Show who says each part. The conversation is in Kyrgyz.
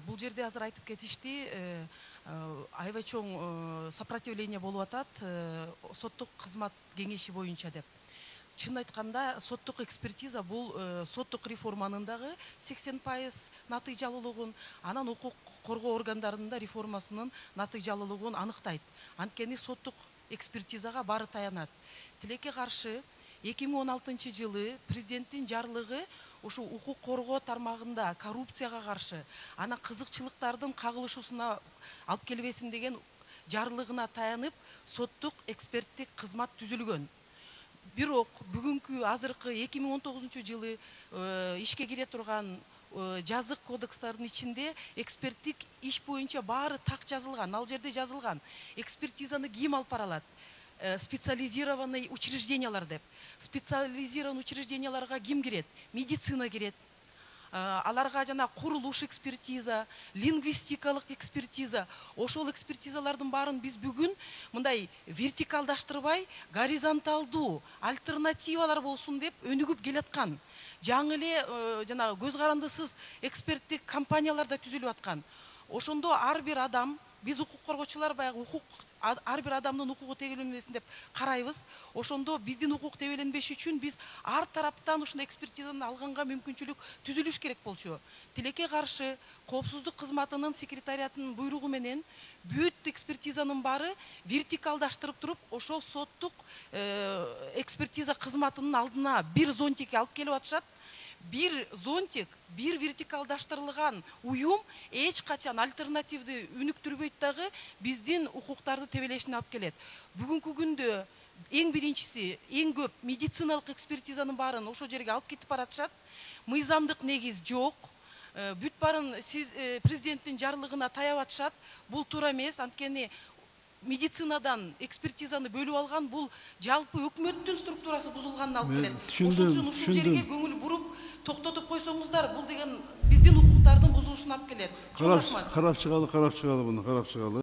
Speaker 1: Бул жерде азыр айтып кетишти, аябай чоң сопротивление болуп атат соттук кызмат кеңеши боюнча деп. Чын айтканда, соттук экспертиза бул соттук реформанын дагы 80% натыйжалуулугун, анан укук коргоо органдарынын реформасынын натыйжалуулугун аныктайт. Анткени соттук экспертизага баары таянат. Тилекке каршы 2016 жылы президенттин жарлыгы ушу укук коргоо тармагында коррупцияга каршы, анан кызыкчылыктардын кагылышуусуна алып келбесин деген жарлыгына таянып, соттук эксперттик кызмат түзүлгөн. Бирок бүгүнкү азыркы 2019 жылы ишке кире турган жазык кодекстардын ичинде эксперттик иш боюнча баары так жазылган. Ал жерде жазылган. Экспертизаны ким алып бара алат? Специализированный учреждениялар деп. Специализированный учрежденияларга ким кирет? Медицина кирет. Аларга жана курулуш экспертиза, лингвистикалык экспертиза, ошол экспертизалардын баарын биз бүгүн мындай вертикалдаштырбай, горизонталдуу альтернативалар болсун деп өнүгүп келаткан. Жаңы эле жана көз карандысыз эксперттик компаниялар да түзүлүп аткан. Ошондо ар бир адам, биз укук коргоочулар баягы ар бир адамдын укугу тебеленбесин деп карайбыз. Ошондо биздин укук тебеленбеши үчүн биз ар тараптан ушундай экспертизаны алганга мүмкүнчүлүк түзүлүш керек болчу. Тилекке каршы коопсуздук кызматынын секретариатынын буйругу менен бүт экспертизанын баары вертикалдаштырып туруп, ошол соттук экспертиза кызматынын алдына бир зонтик алып келип атышат. Бир зонтик, бир вертикалдаштырылган уюм эч качан альтернативди өнүктүрбөйт дагы биздин укуктарды тебелешине алып келет. Бүгүнкү күндө эң биринчиси, эң көп медициналык экспертизанын баарын ошол жерге алып кетип баратышат. Мыйзамдык негиз жок. Бүт баарын президенттин жарлыгына таяп атышат. Бул туура эмес, анткени медицинадан экспертизаны бөлүп алган бул жалпы өкмөттүн структурасы бузулганына алып келет. Ошол үчүн ушул жерге көңүл буруп токтотуп койсоңуздар, бул деген биздин укуктардын бузулушуна алып келет.
Speaker 2: Карап чыгалы, буну карап чыгалы.